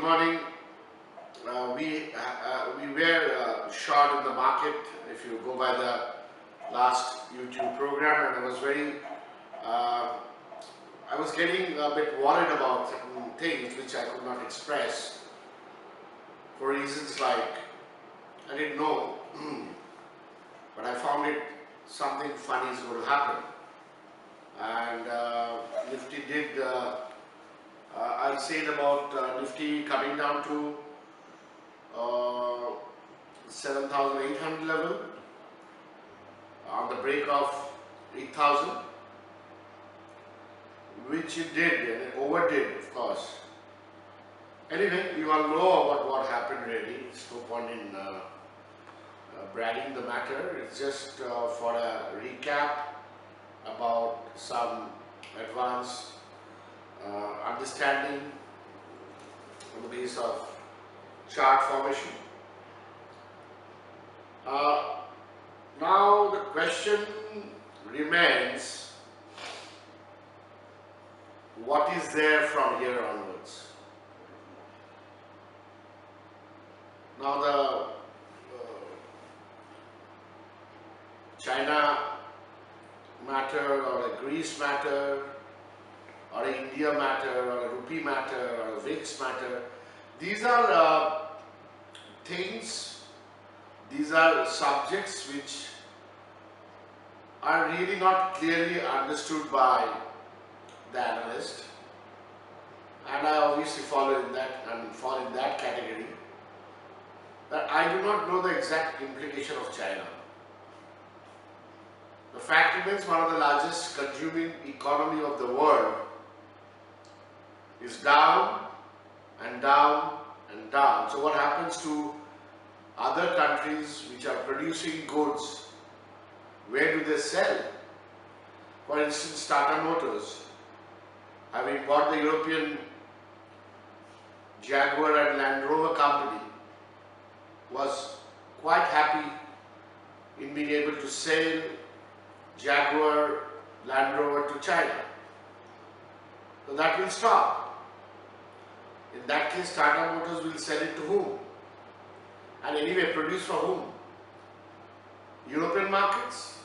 morning. We were short in the market. If you go by the last YouTube program, and I was getting a bit worried about certain things which I could not express for reasons like I didn't know, but I found it something funny is going to happen, and Nifty did. I said about Nifty coming down to 7,800 level on the break of 8,000, which it did, and it overdid, of course. Anyway, you all know about what happened really. It's no point in bragging the matter. It's just for a recap about some advanced understanding on the basis of chart formation. Now the question remains, what is there from here onwards? Now the China matter, or a Greece matter, or a India matter, or a rupee matter, or a VIX matter, these are things, these are subjects which are really not clearly understood by the analyst, and I obviously fall in that category, that I do not know the exact implication of China. The fact remains, one of the largest consuming economy of the world is down and down and down. So what happens to other countries which are producing goods? Where do they sell? For instance, Tata Motors, having bought the European Jaguar and Land Rover company, was quite happy in being able to sell Jaguar, Land Rover to China. So that will stop. In that case, Tata Motors will sell it to whom? And anyway, produce for whom? European markets?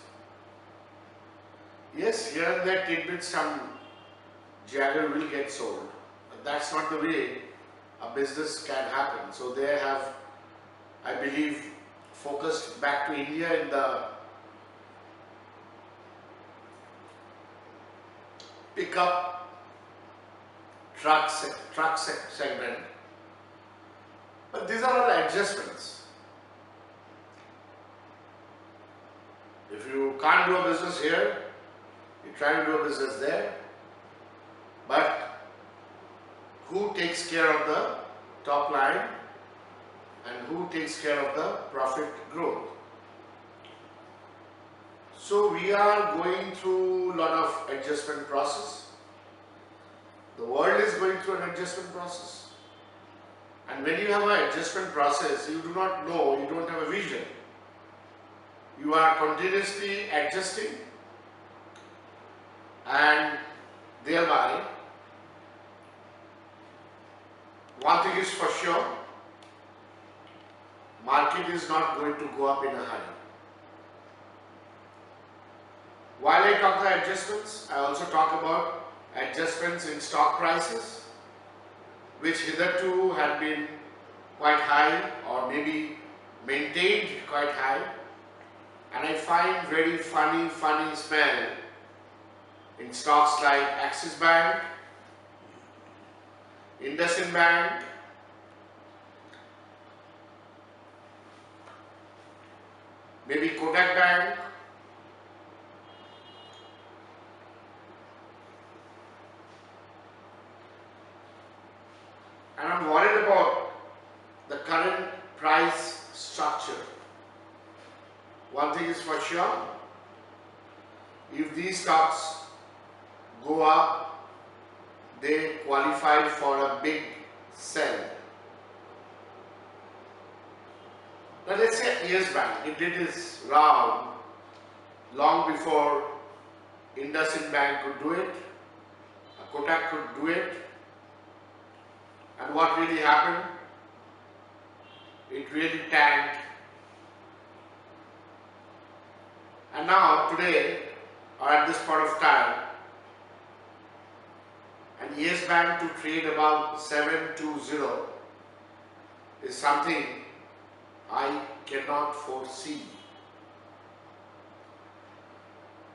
Yes, here and there tidbits, some Jaguar will get sold. But that's not the way a business can happen. So they have, I believe, focused back to India in the pickup truck segment. But these are all adjustments. If you can't do a business here, you try to do a business there. But who takes care of the top line and who takes care of the profit growth? So we are going through a lot of adjustment process. The world is going through an adjustment process. And when you have an adjustment process, you do not know, you don't have a vision. You are continuously adjusting, and thereby, one thing is for sure, market is not going to go up in a hurry. While I talk about adjustments, I also talk about adjustments in stock prices, which hitherto had been quite high or maybe maintained quite high, and I find very funny smell in stocks like Axis Bank, IndusInd Bank, maybe Kotak Bank, and I'm worried about the current price structure. One thing is for sure, if these stocks go up, they qualify for a big sell. Now let's say Yes Bank, it did its round long before IndusInd Bank could do it, Kotak could do it. And what really happened? It really tanked. And now today, or at this point of time, an Yes Bank to trade above 720 is something I cannot foresee.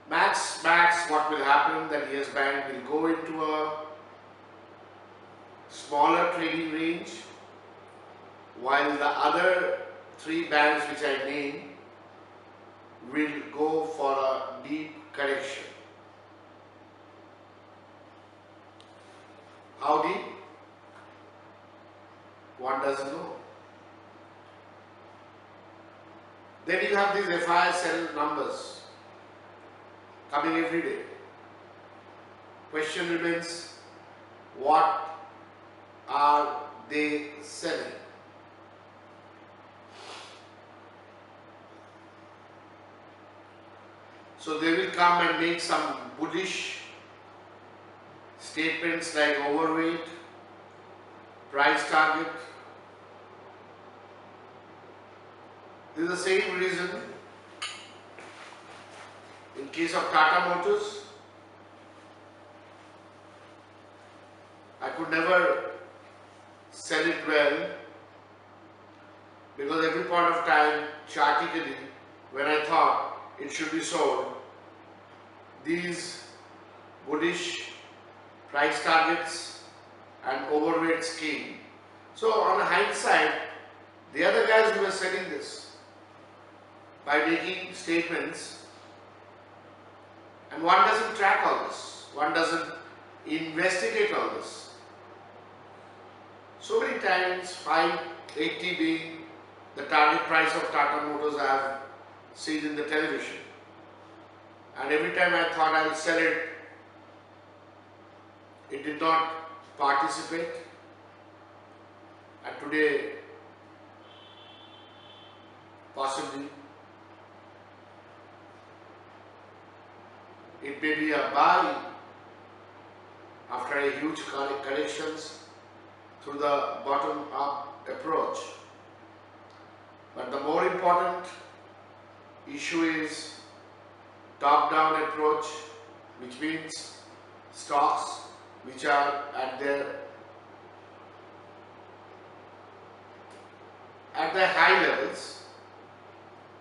Max, what will happen that Yes Bank will go into a smaller trading range, while the other three banks which I named will go for a deep correction. How deep? One doesn't know. Then you have these FISL numbers coming every day. Question remains, what are they selling? So they will come and make some bullish statements like overweight, price target. This is the same reason in case of Tata Motors. I could never sell it well because every point of time, chartically, when I thought it should be sold, these bullish price targets and overweights came. So on hindsight, the other guys who were selling this by making statements, and one doesn't track all this, one doesn't investigate all this. So many times 580 being the target price of Tata Motors I have seen in the television, and every time I thought I will sell it, it did not participate, and today possibly it may be a buy after a huge corrections through the bottom up approach. But the more important issue is top down approach, which means stocks which are at their high levels.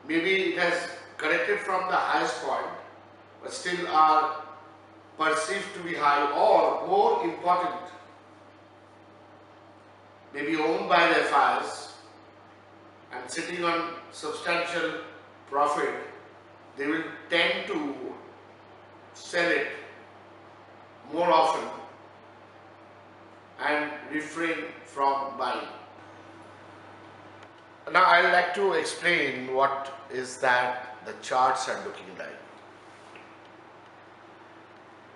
Maybe it has corrected from the highest point, but still are perceived to be high, or more important, maybe owned by the FIs and sitting on substantial profit. They will tend to sell it more often and refrain from buying. Now I would like to explain what is that the charts are looking like.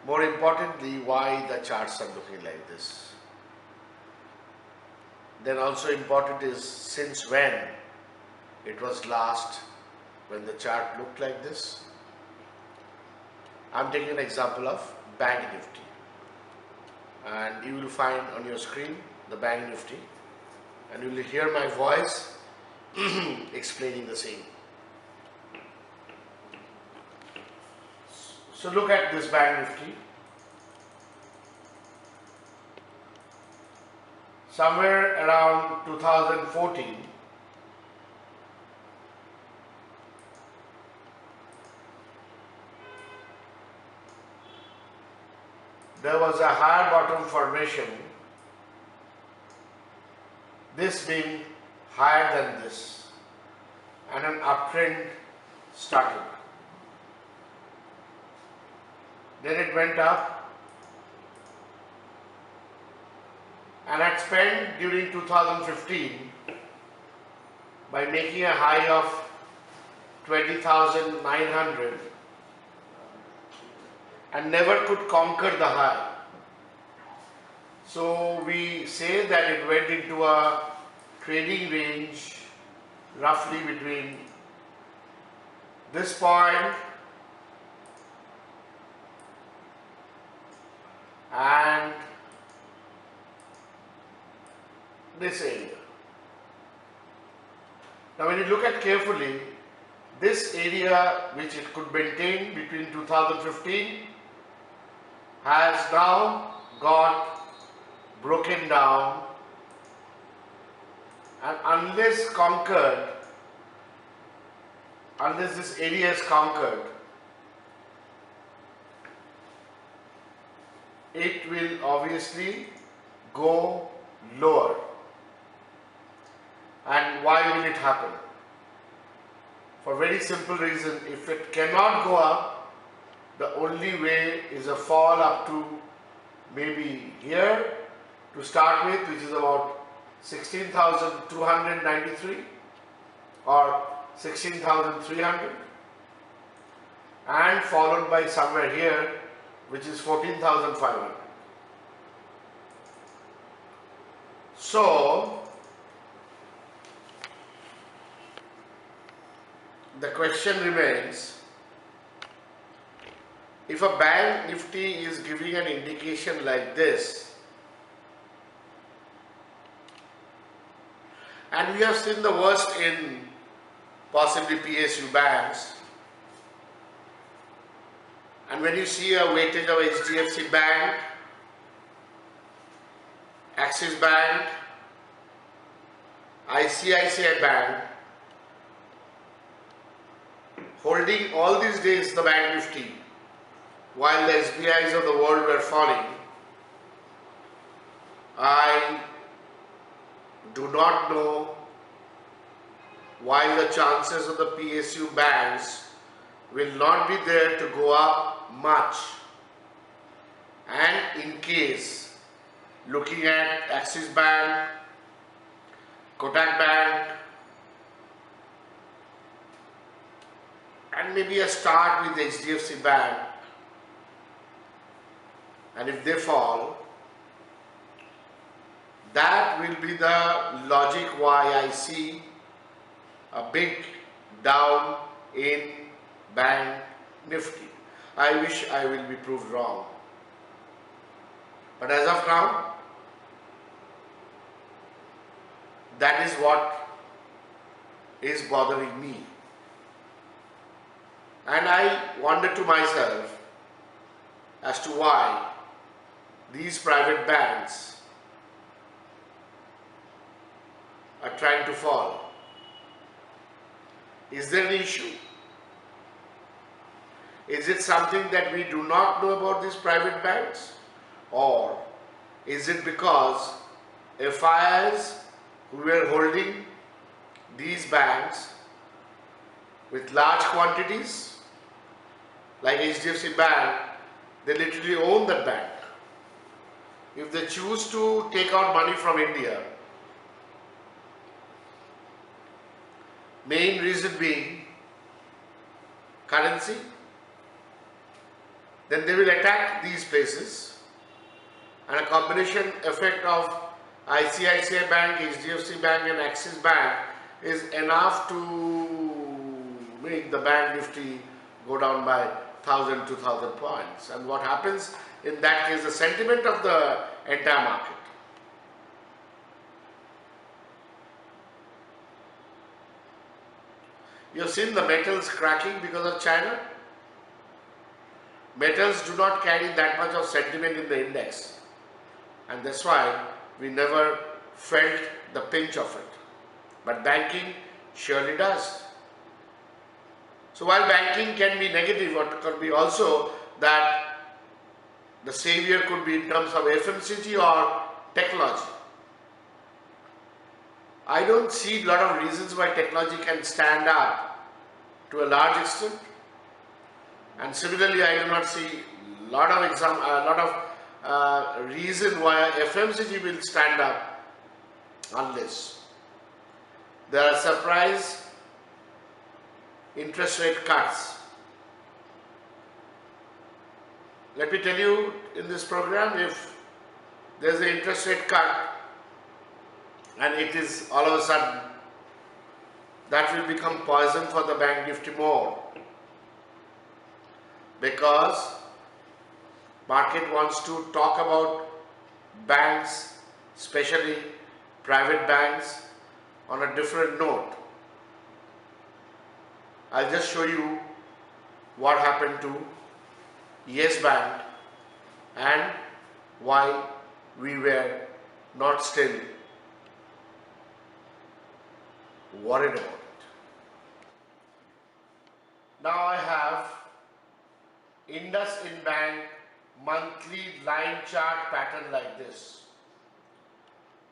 More importantly, why the charts are looking like this. Then also important is since when it was last when the chart looked like this. I am taking an example of Bank Nifty, and you will find on your screen the Bank Nifty, and you will hear my voice explaining the same. So look at this Bank Nifty. Somewhere around 2014, there was a higher bottom formation, this being higher than this, and an uptrend started. Then it went up and had spent during 2015 by making a high of 20,900 and never could conquer the high. So we say that it went into a trading range roughly between this point and this area. Now when you look at carefully, this area which it could maintain between 2015 has now got broken down, and unless this area is conquered, it will obviously go lower. And why will it happen? For a very simple reason, if it cannot go up, the only way is a fall up to maybe here to start with, which is about 16,293 or 16,300, and followed by somewhere here, which is 14,500. So the question remains, if a bank nifty is giving an indication like this, and we have seen the worst in possibly PSU banks, and when you see a weightage of HDFC Bank, Axis Bank, ICICI Bank, holding all these days the bank nifty while the SBIs of the world were falling, I do not know why the chances of the PSU banks will not be there to go up much. And in case, looking at Axis Bank, Kotak Bank, and maybe a start with HDFC Bank, and if they fall, that will be the logic why I see a big down in bank nifty. I wish I will be proved wrong, but as of now, that is what is bothering me. And I wondered to myself as to why these private banks are trying to fall. Is there an issue? Is it something that we do not know about these private banks? Or is it because FIs who were holding these banks with large quantities, like HDFC Bank, they literally own that bank. If they choose to take out money from India, main reason being currency, then they will attack these places, and a combination effect of ICICI Bank, HDFC Bank and Axis Bank is enough to make the bank nifty go down by 1,000, 2,000 points. And what happens in that case, the sentiment of the entire market. You have seen the metals cracking because of China. Metals do not carry that much of sentiment in the index, and that's why we never felt the pinch of it. But banking surely does. So while banking can be negative, it could be also that the savior could be in terms of FMCG or technology. I don't see a lot of reasons why technology can stand up to a large extent, and similarly I do not see a lot of reason why FMCG will stand up unless there are surprise interest rate cuts. Let me tell you, in this program, if there is an interest rate cut and it is all of a sudden, that will become poison for the bank nifty more, because market wants to talk about banks, especially private banks on a different note. I'll just show you what happened to Yes Bank and why we were not still worried about it. Now I have IndusInd Bank monthly line chart pattern like this,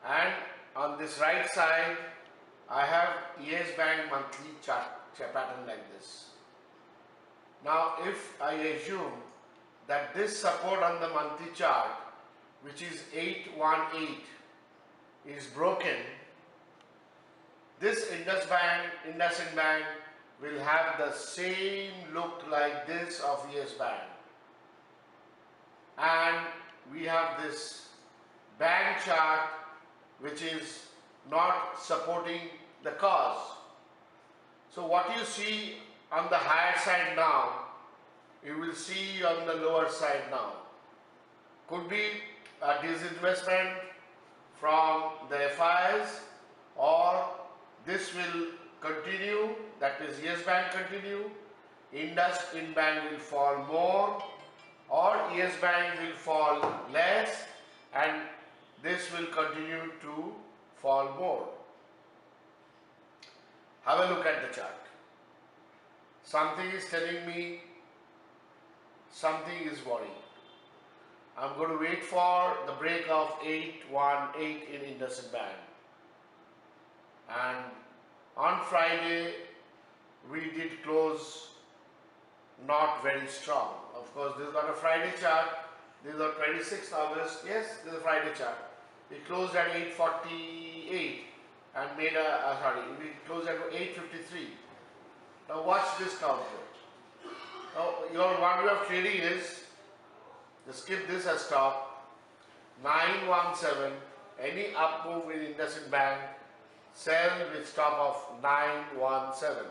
and on this right side I have Yes Bank monthly chart pattern like this. Now if I assume that this support on the monthly chart, which is 818, is broken, this IndusInd Bank will have the same look like this of Yes Bank. And we have this bank chart which is not supporting the cause. So what you see on the higher side now, you will see on the lower side now. Could be a disinvestment from the FIs, or this will continue, that is Yes Bank continue, IndusInd Bank will fall more, or Yes Bank will fall less, and this will continue to fall more. Have a look at the chart. Something is telling me something is worrying. I'm going to wait for the break of 818 in IndusInd Bank. And on Friday, we did close not very strong. Of course, this is not a Friday chart. This is on 26th August. Yes, this is a Friday chart. We closed at 848 and made we closed at 853. Now watch this counter. Now your one way of trading is, just skip this as stop, 917, any up move in IndusInd Bank, sell with stop of 917.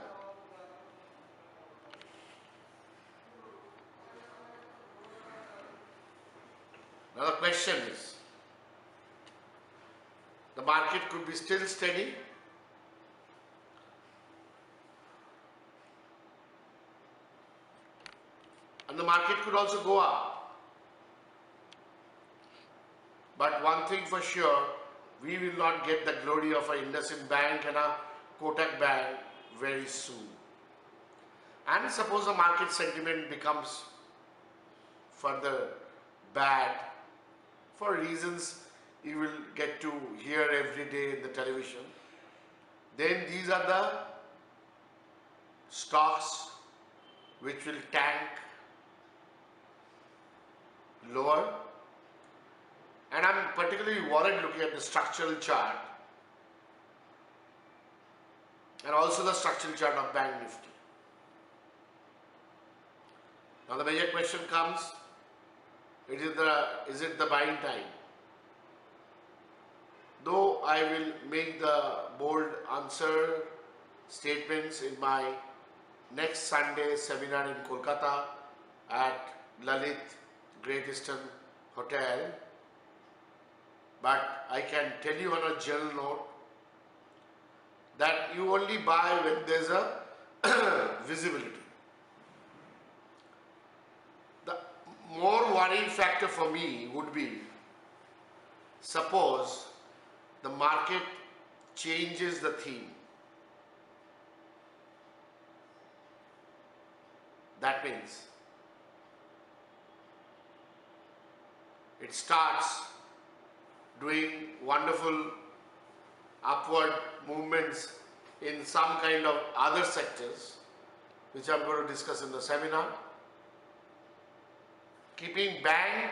Now the question is, the market could be still steady, and the market could also go up. But one thing for sure, we will not get the glory of a IndusInd Bank and a Kotak Bank very soon. And suppose the market sentiment becomes further bad for reasons you will get to hear every day in the television, then these are the stocks which will tank lower. And I'm particularly worried looking at the structural chart and also the structural chart of Bank Nifty. Now the major question comes, is it the buying time? Though I will make the bold answer statements in my next Sunday seminar in Kolkata at Lalit Great Eastern Hotel, but I can tell you on a general note that you only buy when there is a visibility. The more worrying factor for me would be, suppose the market changes the theme. That means it starts doing wonderful upward movements in some kind of other sectors, which I'm going to discuss in the seminar, keeping bank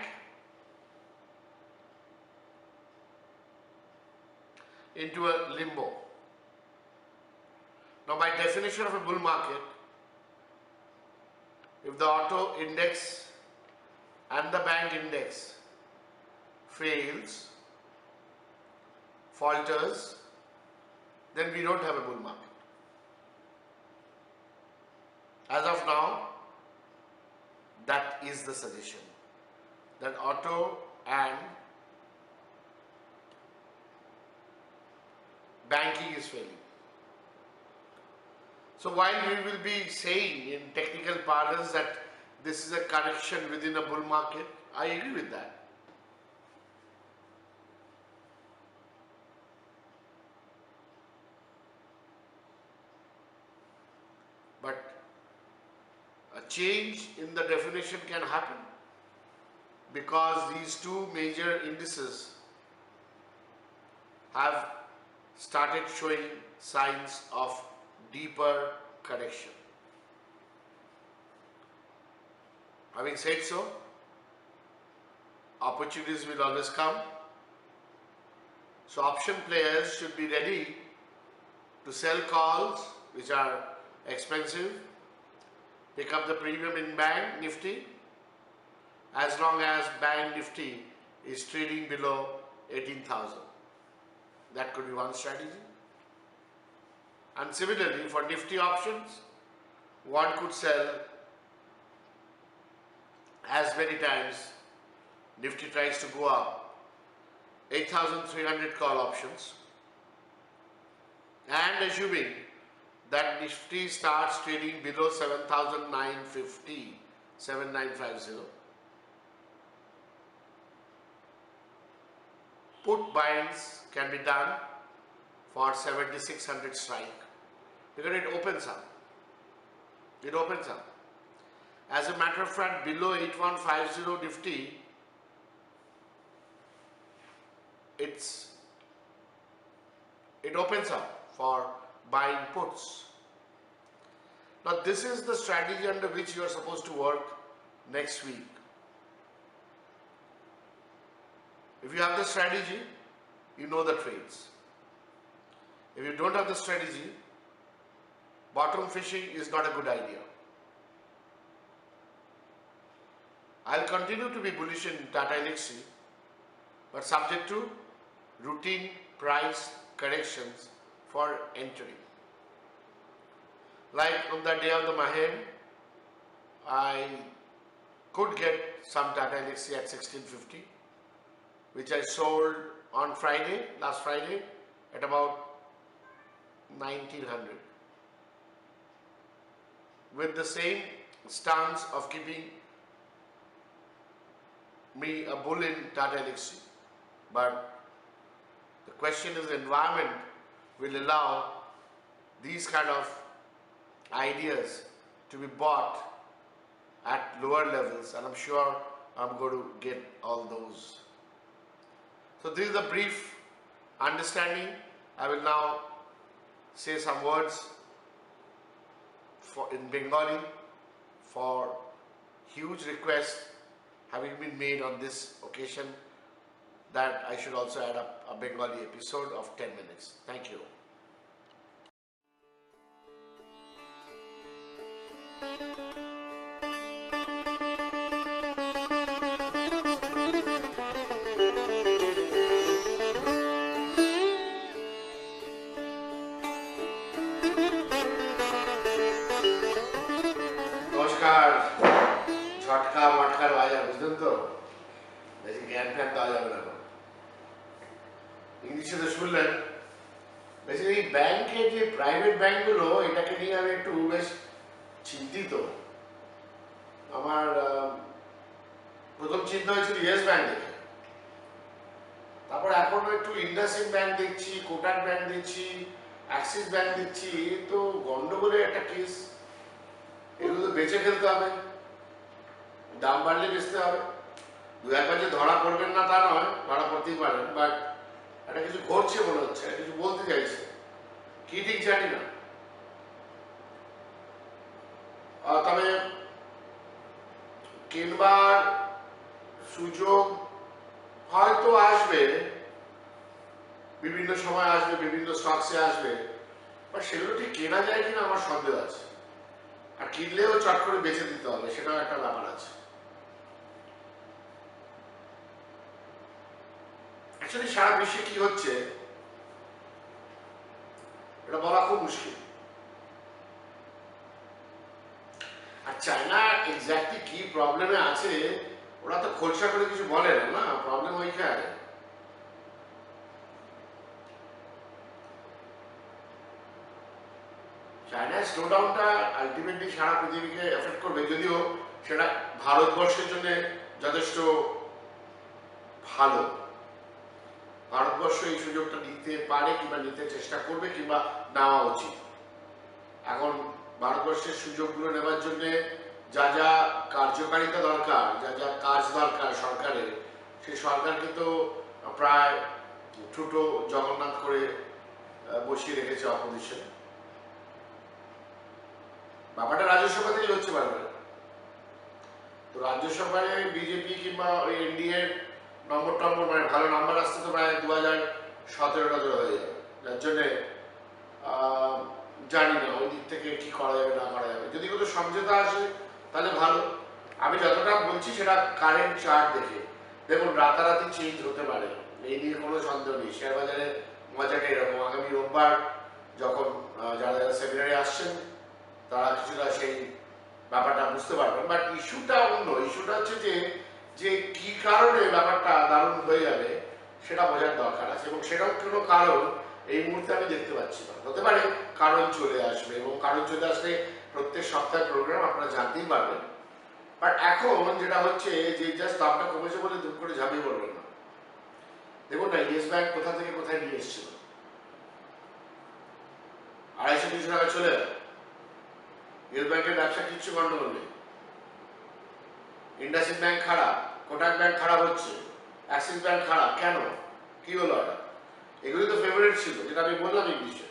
into a limbo. Now, by definition of a bull market, if the auto index and the bank index fails, falters, then we don't have a bull market. As of now, that is the suggestion, that auto and banking is failing. So while we will be saying in technical parlance that this is a correction within a bull market, I agree with that. But a change in the definition can happen because these two major indices have started showing signs of deeper correction. Having said so, opportunities will always come. So option players should be ready to sell calls which are expensive, pick up the premium in Bank Nifty as long as Bank Nifty is trading below 18,000. That could be one strategy. And similarly for Nifty options, one could sell as many times Nifty tries to go up, 8,300 call options, and assuming that Nifty starts trading below 7,950, 7,950, put buy-ins can be done for 7,600 strike because it opens up. It opens up. As a matter of fact, below 8150 Nifty, it opens up for buying puts. Now this is the strategy under which you are supposed to work next week. If you have the strategy, you know the trades. If you don't have the strategy, bottom fishing is not a good idea. I'll continue to be bullish in Tata Elxsi, but subject to routine price corrections for entering. Like on the day of the Mahen, I could get some Tata Elxsi at 1650, which I sold on Friday, last Friday, at about 1900. With the same stance of keeping me a bull in Tata Elxsi. But the question is, the environment will allow these kind of ideas to be bought at lower levels, and I'm sure I'm going to get all those. So this is a brief understanding. I will now say some words in Bengali for huge requests having been made on this occasion that I should also add up a Bengali episode of 10 minutes. Thank you. নমস্কার, ঝটকা মটকার বাজার, বুঝলেন তো? বেশি জ্ঞান fan দেওয়া যাবে না। ইংলিশে তো শুনলেন। বেসিক্যালি ব্যাংকে যে প্রাইভেট ব্যাংকগুলো, এটাকে নিয়ে আমি একটু বেশ চিন্তিত। আমার প্রথম চিন্তা হয়েছিল ইয়েস ব্যাংক দেখে, তারপর এখন একটু ইন্ডাসইন্ড ব্যাংক দেখছি, কোটাক ব্যাংক দেখছি, অ্যাক্সিস ব্যাংক দেখছি। তো গন্ডগোলের একটা কেস, এগুলো তো বেঁচে ফেলতে হবে, দাম বাড়লে বেচতে হবে। দু একবার যে ধরা পড়বেন না তা নয়, ধরা পড়তেই পারেন, বাট একটা কিছু ঘটছে মনে হচ্ছে, কিছু বলতে চাইছে, কি ঠিক জানি না। তবে কিনবার সুযোগ হয়তো আসবে, বিভিন্ন সময় আসবে, বিভিন্ন স্টকসে আসবে, বাট সেগুলো ঠিক কেনা যায় কিনা আমার সন্দেহ আছে। আর কিনলেও চট করে বেচে দিতে হবে, সেটাও একটা ব্যাপার আছে। অ্যাকচুয়ালি সারা বিশ্বে কি হচ্ছে এটা বলা খুব মুশকিল। আর চায়না এক্স্যাক্টলি কি প্রবলেমে আছে ওরা তো খোলসা করে কিছু বলে না, প্রবলেম ওইখানে। স্লো ডাউনটা আলটিমেটলি সারা পৃথিবীকে এফেক্ট করবে, যদিও সেটা ভারতবর্ষের জন্য যথেষ্ট ভালো। ভারতবর্ষ এই সুযোগটা নিতে পারে কিংবা নিতে চেষ্টা করবে কিংবা নেওয়া উচিত। এখন ভারতবর্ষের সুযোগগুলো নেওয়ার জন্য যা যা কার্যকারিতা দরকার, যা যা কাজ দরকার সরকারের, সেই সরকারকে তো প্রায় ছোট জগন্নাথ করে বসিয়ে রেখেছে অপোজিশনে। ব্যাপারটা রাজ্যসভাতেই হচ্ছে বারবার। তো রাজ্যসভায় বিজেপি কিংবা ওই এনডিএর নম্বর মানে ভালো নাম্বার আসতে তো প্রায় 2017 হয়ে যাবে, যার জন্যে জানি না ওই দিক থেকে কি করা যাবে না করা যাবে। যদি কোনো সমঝোতা আসে তাহলে ভালো। আমি যতটা বলছি সেটা কারেন্ট চার্ট দেখে। দেখুন রাতারাতি চেঞ্জ হতে পারে, এই নিয়ে কোনো সন্দেহ নেই। শেয়ার বাজারে মজাটা এরকম, আগামী রোববার যখন যারা যারা সেমিনারে আসছেন তারা কিছুটা সেই ব্যাপারটা বুঝতে পারবেন। বাট ইস্যুটা অন্য। ইস্যুটা হচ্ছে যে কি কারণে ব্যাপারটা দারুণ হয়ে যাবে সেটা বোঝার দরকার আছে, এবং সেটাও কোনো কারণ এই মুহূর্তে আমি দেখতে পাচ্ছি না। হতে পারে কারণ চলে আসবে, এবং কারণ চলে আসলে প্রত্যেক সপ্তাহের প্রোগ্রাম আপনারা জানতেই পারবেন। বাট এখন যেটা হচ্ছে যে জাস্ট দামটা কমেছে বলে দুঃখ করে ঝাঁপিয়ে পড়বেন না। দেখুন না ইয়েস ব্যাংক কোথা থেকে কোথায় নিয়ে এসেছিল, 250-300 টাকা চলে গেল। ইয়েস ব্যাংকের ব্যবসা কিচ্ছু গন্ডগোল নেই। ইন্ডাসইন্ড ব্যাংক খারাপ, কোটাক ব্যাংক খারাপ হচ্ছে, অ্যাক্সিস ব্যাংক খারাপ, কেন কি হলো? এটা এগুলি তো ফেভারিট ছিল, যেটা আমি বললাম ইংলিশে।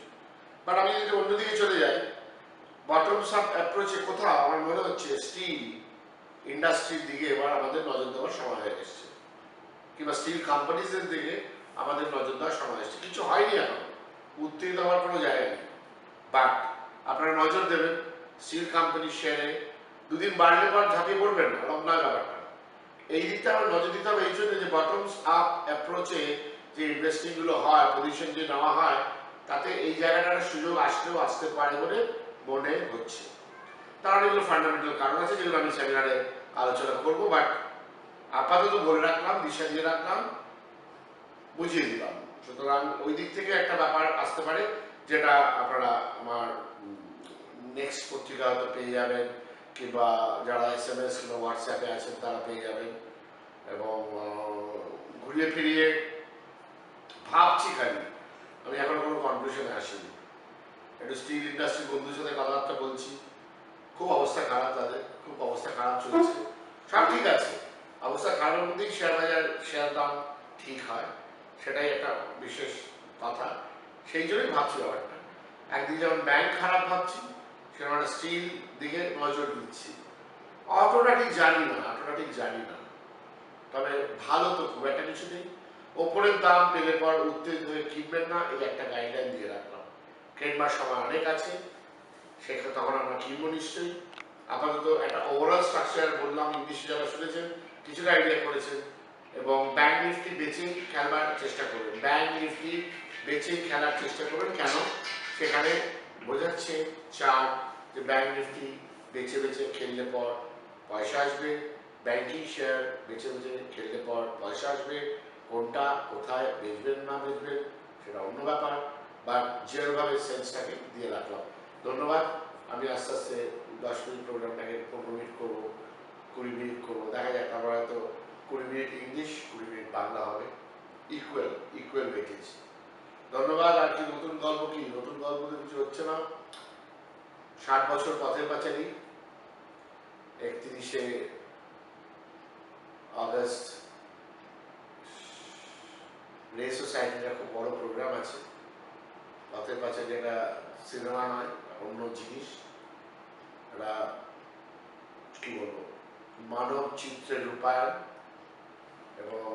বাট আমি যদি অন্যদিকে চলে যাই, বটমস আপ অ্যাপ্রোচে কোথাও আমার মনে হচ্ছে স্টিল ইন্ডাস্ট্রির দিকে এবার আমাদের নজর দেওয়ার সময় হয়ে এসছে, কিংবা স্টিল কোম্পানিজের দিকে আমাদের নজর দেওয়ার সময় এসছে। কিছু হয়নি এখন, উত্তেজিত হওয়ার কোনো জায়গা নেই। বাট আপনারা নজর দেবেন স্টিল কোম্পানির শেয়ারে। দুদিন বাড়লে পর ঝাঁপিয়ে পড়বেন না, ওরকম নয় ব্যাপারটা। এই দিকটা আমার নজর দিতে হবে এই জন্য যে বটমস আপ অ্যাপ্রোচে যে ইনভেস্টিংগুলো হয়, পজিশন যে নেওয়া হয়, তাতে এই জায়গাটার সুযোগ আসলেও আসতে পারে বলে মনে হচ্ছে। তার অনেকগুলো ফান্ডামেন্টাল কারণ আছে যেগুলো আমি সেমিনারে আলোচনা করবো। বাট আপাতত বলে রাখলাম, দিশা দিয়ে রাখলাম, বুঝিয়ে দিলাম। সুতরাং ওই দিক থেকে একটা ব্যাপার আসতে পারে যেটা আপনারা আমার নেক্সট পত্রিকা হয়তো পেয়ে যাবেন, কিংবা যারা SMS কিংবা হোয়াটসঅ্যাপে আছেন তারা পেয়ে যাবেন। এবং ঘুরিয়ে ফিরিয়ে ভাবছি, খালি আমি এখন কোনো কনক্লুশনে আসিনি। একটু স্টিল ইন্ডাস্ট্রির বন্ধুর সাথে কথাবার্তা বলছি, খুব অবস্থা খারাপ, তাদের খুব অবস্থা খারাপ চলছে। সব ঠিক আছে, অবস্থা খারাপের মধ্যেই শেয়ার বাজার শেয়ার দাম ঠিক হয়, সেটাই একটা বিশেষ কথা। সেই জন্যই ভাবছি ব্যাপারটা। একদিকে যেমন ব্যাংক খারাপ ভাবছি, সেরকম একটা স্টিল দিকে নজর দিচ্ছি। অতটা ঠিক জানি না, তবে ভালো তো খুব একটা কিছু নেই। ওপরের দাম পেলে পর উত্তেজিত হয়ে কিনবেন না, এই একটা গাইডলাইন দিয়ে রাখলাম। কেনবার সময় অনেক আছে, সেক্ষেত্রে তখন আমরা কিনবো নিশ্চয়ই। আপাতত একটা ওভারঅল স্ট্রাকচার বললাম, ইংলিশে যারা শুনেছেন কিছুটা আইডিয়া করেছেন। এবং ব্যাংক নিফটি বেচেই খেলবার চেষ্টা করবেন, ব্যাংক নিফটি বেচেই খেলার চেষ্টা করবেন। কেন? সেখানে বোঝাচ্ছে চার্ট যে ব্যাংক নিফটি বেচে বেচে খেললে পর পয়সা আসবে, ব্যাংকিং শেয়ার বেচে বেচে খেললে পর পয়সা আসবে। কোনটা কোথায় বেচবেন না বেচবেন সেটা অন্য ব্যাপার, বা যেভাবে সেন্সটাকে দিয়ে রাখলাম। ধন্যবাদ। আমি আস্তে আস্তে 10 মিনিট প্রোগ্রামটাকে 15 মিনিট করবো, 20 মিনিট করবো, দেখা যাক। তারপর হয়তো 20 মিনিট ইংলিশ, 20 মিনিট বাংলা হবে, ইকুয়াল ওয়েটেজ। ধন্যবাদ। আর কি নতুন গল্প? কি নতুন গল্প? তো কিছু হচ্ছে না। 60 বছর পথের পাঁচালী, 31শে আগস্ট রে সোসাইটির একটা বড় প্রোগ্রাম আছে। পথের পাঁচালী একটা সিনেমা নয়, অন্য জিনিস। একটা কি বলবো, মানব চিত্রের রূপায়ণ। এবং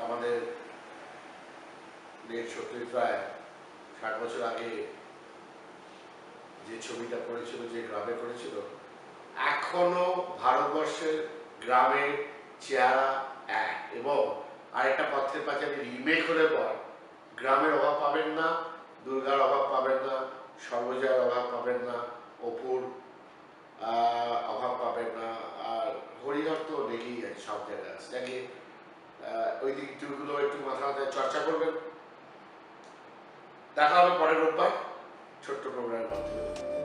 আমাদের দেশ সত্যি প্রায় 60 বছর আগে যে ছবিটা করেছিল, যে গ্রামে করেছিল, এখনো ভারতবর্ষের গ্রামের চেহারা এক। এবং আরেকটা পথের পাঁচালী রিমেক হলে পর গ্রামের অভাব পাবেন না, দুর্গার অভাব পাবেন না, সর্বজয়ের অভাব পাবেন না, অপুর অভাব পাবেন না, আর হরিহর তো লেগেই আছে সব জায়গায় আছে। নাকি ওই দিকগুলো একটু মাথা মাথায় চর্চা করবেন। দেখা হবে পরের রোববার। ছোট্ট প্রোগ্রামের মাধ্যমে।